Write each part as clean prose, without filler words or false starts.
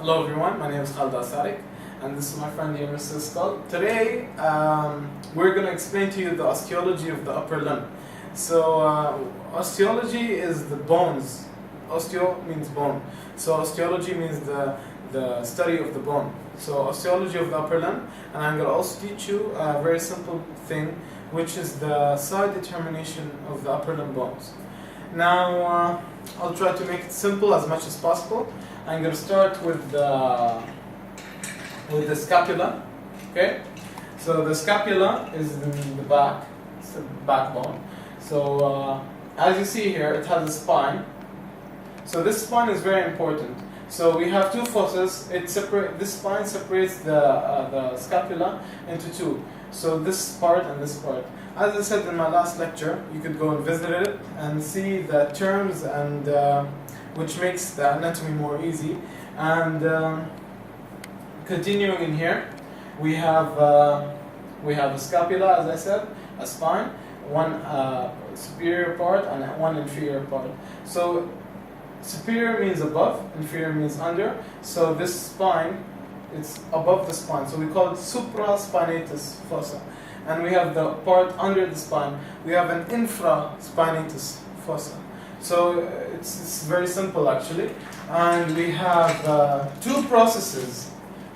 Hello everyone, my name is Khalid Sadek and this is my friend Yunus Skull. Today we're going to explain to you the osteology of the upper limb. So osteology is the bones. Osteo means bone. So osteology means the study of the bone. So osteology of the upper limb, and I'm going to also teach you a very simple thing, which is the side determination of the upper limb bones. Now I'll try to make it simple as much as possible. I'm going to start with the scapula. Okay, so the scapula is in the back, it's the backbone. So as you see here, it has a spine. So this spine is very important. So we have two fosses. This spine separates the scapula into two. So this part and this part. As I said in my last lecture, you could go and visit it and see the terms and which makes the anatomy more easy. And continuing in here, we have a scapula, as I said, a spine, one superior part and one inferior part. So superior means above, inferior means under. So this spine, it's above the spine. So we call it supraspinatus fossa. And we have the part under the spine. We have an infraspinatus fossa. So it's very simple actually. And we have two processes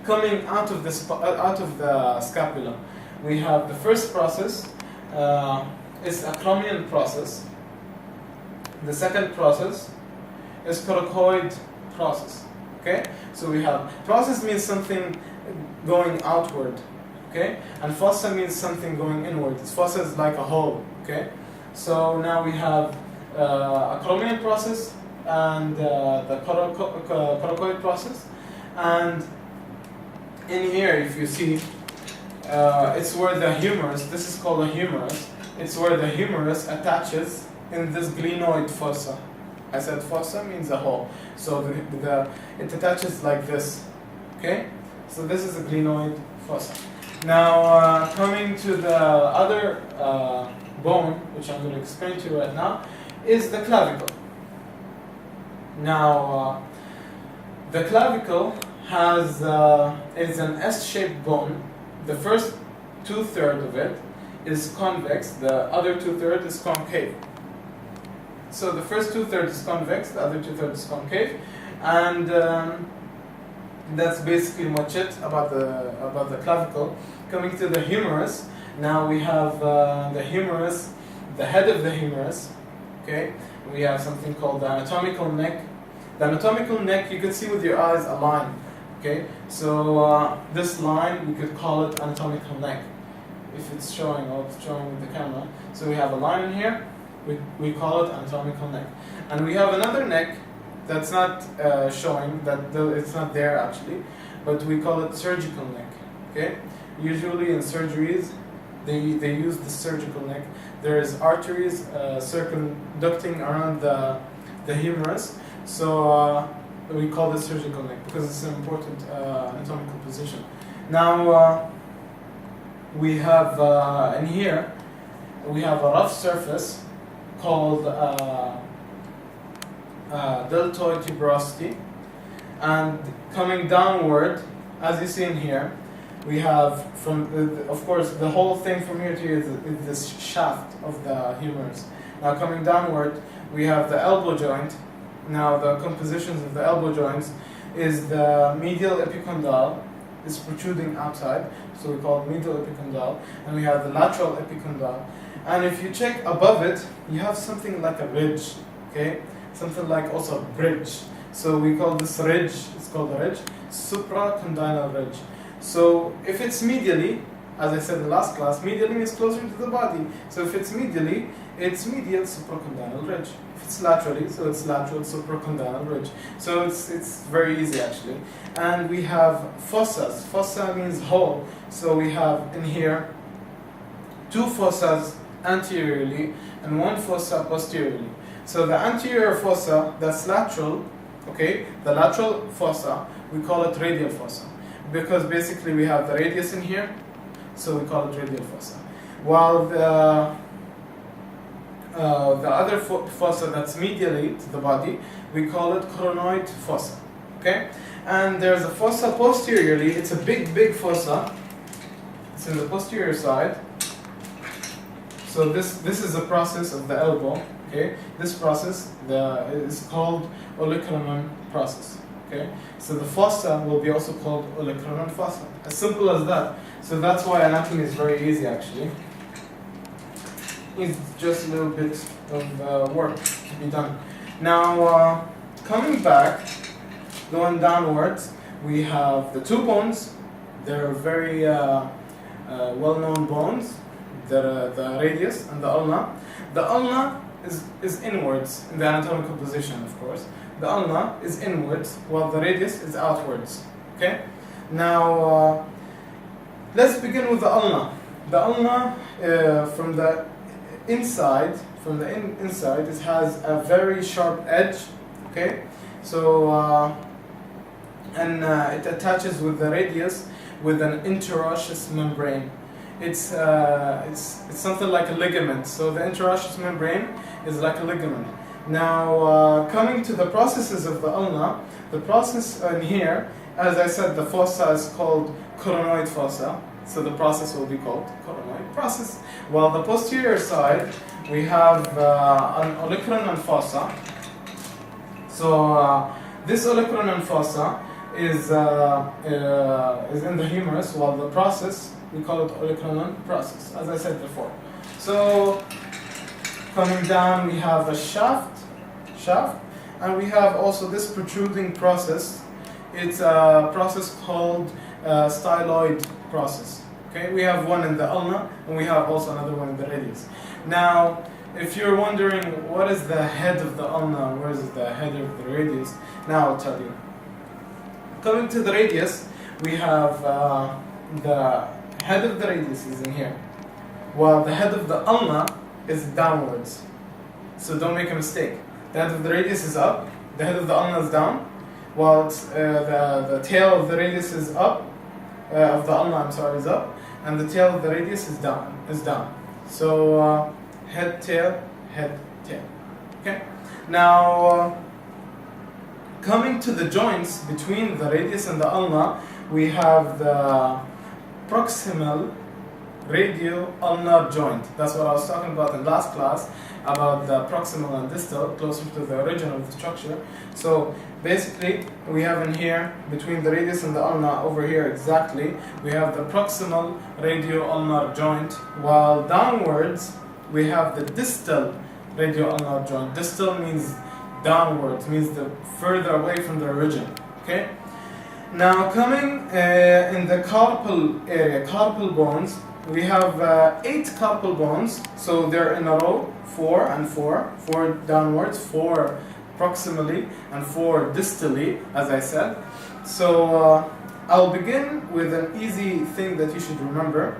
coming out of the scapula. We have the first process is acromion process. The second process is coracoid process. Okay, so we have process means something going outward. Okay, and fossa means something going inward. Fossa is like a hole. Okay, so now we have acromion process and the coracoid process, and in here, if you see, it's where the humerus. This is called a humerus. It's where the humerus attaches in this glenoid fossa. I said fossa means a hole. So it attaches like this. Okay? So this is a glenoid fossa. Now, coming to the other bone, which I'm going to explain to you right now, is the clavicle. Now, the clavicle is an S-shaped bone. The first 2/3 of it is convex. The other 2/3 is concave. So the first 2/3 is convex, the other 2/3 is concave, and that's basically much it about the clavicle. Coming to the humerus, now we have the humerus, the head of the humerus. Okay, we have something called the anatomical neck. The anatomical neck, you can see with your eyes a line. Okay, so this line we could call it anatomical neck. If it's showing, or it's showing with the camera. So we have a line in here. We call it anatomical neck, and we have another neck that's not showing, it's not there actually, but we call it surgical neck. Okay, usually in surgeries they use the surgical neck. There's arteries circumducting around the humerus, so we call this surgical neck because it's an important anatomical position. Now we have in here we have a rough surface called deltoid tuberosity, and coming downward, as you see in here, we have of course the whole thing from here to here is this shaft of the humerus. Now coming downward, we have the elbow joint. Now the compositions of the elbow joints is the medial epicondyle is protruding outside, so we call it medial epicondyle, and we have the lateral epicondyle. And if you check above it, you have something like a ridge, okay? Something like also a bridge. So we call this ridge, it's called a ridge, supracondylal ridge. So if it's medially, as I said in the last class, medially means closer to the body. So if it's medially, it's medial supracondylal ridge. If it's laterally, so it's lateral supracondylal ridge. So it's very easy actually. And we have fossas. Fossa means hole. So we have in here two fossas anteriorly and one fossa posteriorly. So the anterior fossa, that's lateral, okay, the lateral fossa, we call it radial fossa, because basically we have the radius in here, so we call it radial fossa. While the other fossa that's medially to the body, we call it coronoid fossa. Okay? And there's a fossa posteriorly. It's a big fossa. It's in the posterior side. So this is a process of the elbow. Okay, this process is called olecranon process. Okay, so the fossa will be also called olecranon fossa. As simple as that. So that's why anatomy is very easy actually. It's just a little bit of work to be done. Now, coming back, going downwards, we have the two bones. They're very well-known bones. The radius and the ulna. The ulna is inwards in the anatomical position, of course. The ulna is inwards, while the radius is outwards. Okay. Now, let's begin with the ulna. The ulna, from the inside, inside, it has a very sharp edge. Okay. So, it attaches with the radius with an interosseous membrane. It's something like a ligament. So the interosseous membrane is like a ligament. Now, coming to the processes of the ulna, the process in here, as I said, the fossa is called coronoid fossa. So the process will be called coronoid process. While the posterior side, we have an olecranon fossa. So this olecranon fossa is in the humerus, while the process, we call it olecranon process, as I said before. So coming down, we have a shaft, and we have also this protruding process. It's a process called styloid process. Okay, we have one in the ulna, and we have also another one in the radius. Now, if you're wondering what is the head of the ulna, where is the head of the radius, now I'll tell you. Coming to the radius, we have the head of the radius is in here, while the head of the ulna is downwards. So don't make a mistake. The head of the radius is up, the head of the ulna is down, while the tail of the radius is up, of the ulna, I'm sorry, is up, and the tail of the radius is down. So head, tail, head, tail. Okay. Now, coming to the joints between the radius and the ulna, we have the proximal radio-ulnar joint. That's what I was talking about in last class, about the proximal and distal, closer to the origin of the structure. So basically, we have in here, between the radius and the ulna, over here exactly, we have the proximal radio-ulnar joint, while downwards, we have the distal radio-ulnar joint. Distal means downwards, means the further away from the origin. Okay. Now coming in the carpal area, carpal bones, we have 8 carpal bones. So they're in a row, 4 and 4, 4 downwards, 4 proximally, and 4 distally, as I said. So I'll begin with an easy thing that you should remember.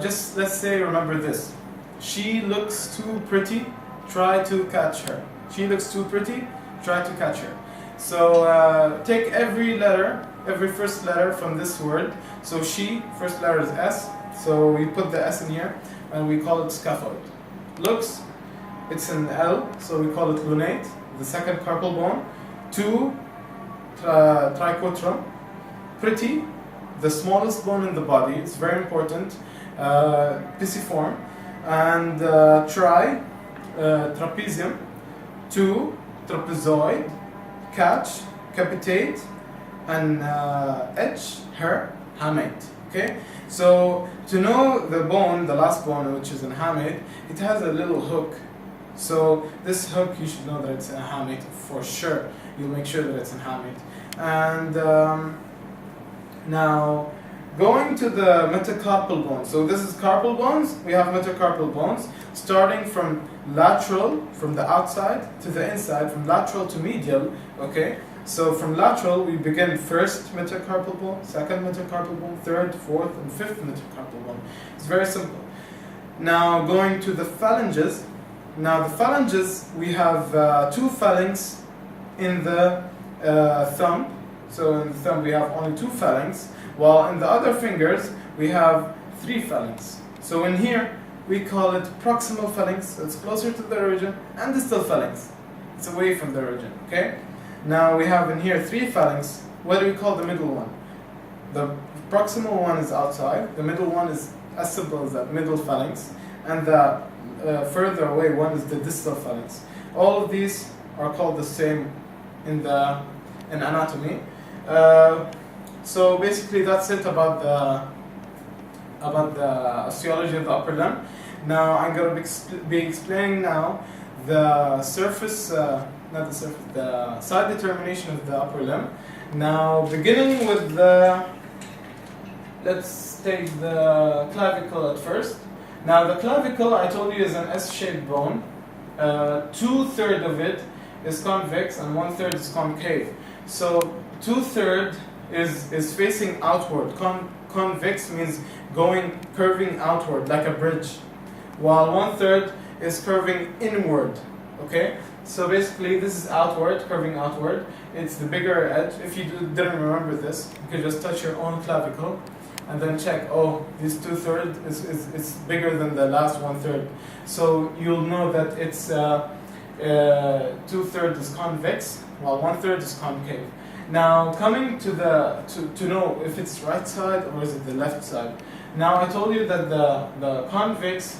Just let's say, remember this. She looks too pretty, try to catch her. She looks too pretty, try to catch her. So take every first letter from this word. So she, first letter is S. So we put the S in here, and we call it scaphoid. Looks, it's an L, so we call it lunate, the second carpal bone. 2, triquetrum. Pretty, the smallest bone in the body. It's very important. Pisiform. And trapezium. 2, trapezoid. Catch, capitate, and edge, her, hamate. Okay, so to know the bone, the last bone, which is in hamate, it has a little hook. So this hook, you should know that it's in hamate for sure. You'll make sure that it's in hamate. And now going to the metacarpal bones. So this is carpal bones. We have metacarpal bones starting from lateral, from the outside to the inside, from lateral to medial. Okay, so from lateral we begin first metacarpal bone, second metacarpal bone, third, fourth, and fifth metacarpal bone. It's very simple. Now going to the phalanges. Now the phalanges, we have 2 phalanx in the thumb. So in the thumb we have only 2 phalanx, while in the other fingers we have 3 phalanx. So in here we call it proximal phalanx, so it's closer to the origin, and distal phalanx. It's away from the origin. Okay. Now we have in here 3 phalanx what do we call the middle one? The proximal one is outside, the middle one is as simple as that, middle phalanx, and the further away one is the distal phalanx. All of these are called the same in anatomy. So basically that's it about the osteology of the upper limb. Now I'm going to be explaining now the surface, the side determination of the upper limb. Now beginning with let's take the clavicle at first. Now the clavicle, I told you, is an S-shaped bone. 2/3 of it is convex and 1/3 is concave. So 2/3 is facing outward. Convex means curving outward like a bridge, while 1/3 is curving inward. Okay, so basically this is outward, curving outward. It's the bigger edge. If you didn't remember this, you could just touch your own clavicle and then check, oh, this 2/3 is bigger than the last 1/3. So you'll know that it's 2/3 is convex, while 1/3 is concave. Now coming to know if it's right side or is it the left side. Now I told you that the convex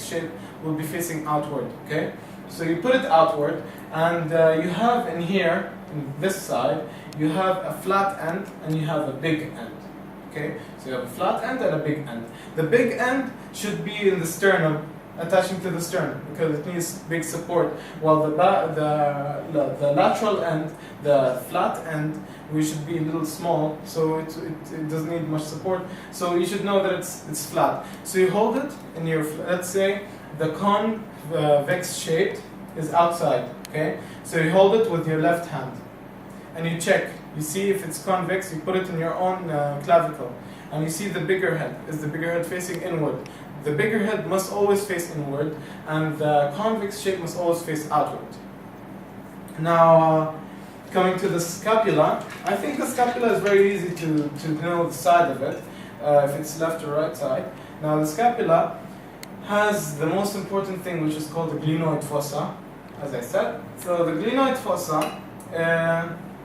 shape will be facing outward. Okay, so you put it outward, and you have in here, in this side, you have a flat end and you have a big end. Okay, so you have a flat end and a big end. The big end should be in the sternum, attaching to the sternum, because it needs big support, while the lateral end, the flat end, we should be a little small, so it doesn't need much support. So you should know that it's flat. So you hold it in your, let's say the convex shape is outside. Okay, so you hold it with your left hand and you check. You see if it's convex, you put it in your own clavicle, and you see the bigger head. Is the bigger head facing inward? The bigger head must always face inward, and the convex shape must always face outward. Now, coming to the scapula, I think the scapula is very easy to know the side of it, if it's left or right side. Now, the scapula has the most important thing, which is called the glenoid fossa, as I said. So the glenoid fossa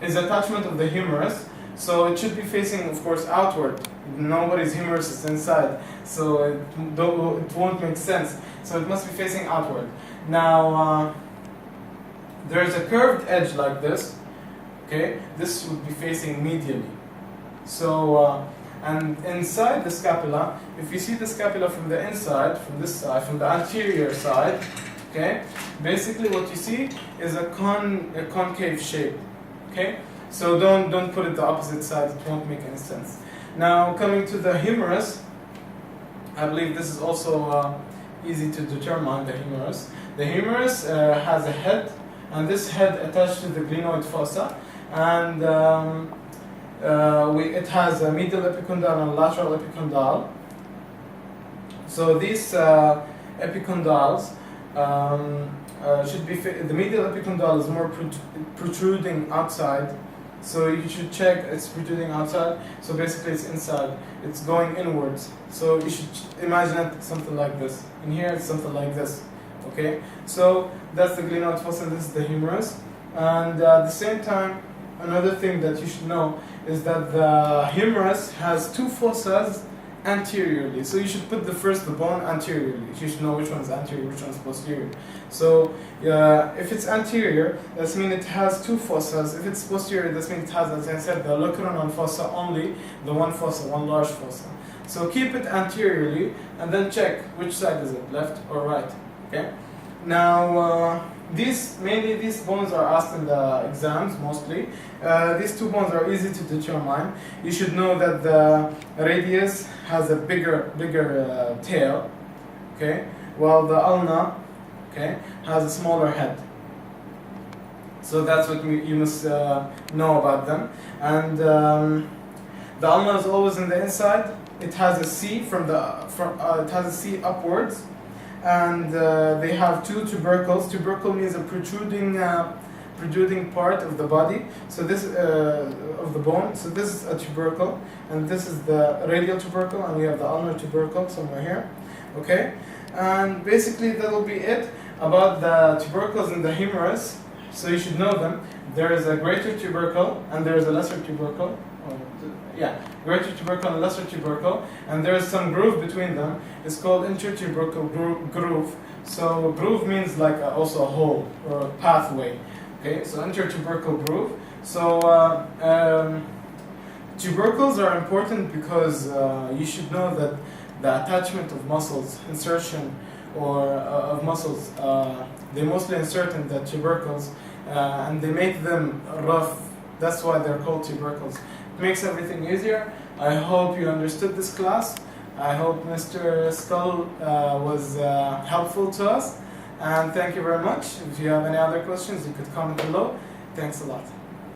is attachment of the humerus, so it should be facing, of course, outward. Nobody's humerus is inside, so it won't make sense. So it must be facing outward. Now, there's a curved edge like this. Okay, this would be facing medially. So, and inside the scapula, if you see the scapula from the inside, from this side, from the anterior side, okay, basically what you see is a concave shape. Okay, so don't put it the opposite side; it won't make any sense. Now coming to the humerus, I believe this is also easy to determine. The humerus. The humerus has a head, and this head attached to the glenoid fossa, and it has a medial epicondyle and lateral epicondyle. So these epicondyles should be the medial epicondyle is more protruding outside, so you should check it's protruding outside. So basically it's inside, it's going inwards. So you should imagine it something like this. In here it's something like this. Okay, so that's the glenoid fossa, this is the humerus. And at the same time, another thing that you should know is that the humerus has two fossas anteriorly. So you should put the bone anteriorly. You should know which one is anterior, which one is posterior. So if it's anterior, that means it has two fossas. If it's posterior, that means it has, as I said, the olecranon fossa only, the one fossa, one large fossa. So keep it anteriorly and then check which side is it, left or right. Okay. Now these bones are asked in the exams mostly. These two bones are easy to determine. You should know that the radius has a bigger tail, okay, while the ulna, okay, has a smaller head. So that's what you must know about them. And the ulna is always in the inside. It has a C it has a C upwards. And they have two tubercles. Tubercle means a protruding part of the body. So this of the bone. So this is a tubercle, and this is the radial tubercle, and we have the ulnar tubercle somewhere here. Okay, and basically that will be it about the tubercles in the humerus. So you should know them. There is a greater tubercle and there is a lesser tubercle. Greater tubercle and lesser tubercle, and there is some groove between them. It's called intertubercle groove. So groove means like also a hole or a pathway. Okay, so intertubercle groove. So tubercles are important because you should know that the attachment of muscles, insertion or of muscles, they mostly insert in the tubercles and they make them rough. That's why they're called tubercles. It makes everything easier. I hope you understood this class. I hope Mr. Skull was helpful to us. And thank you very much. If you have any other questions, you could comment below. Thanks a lot.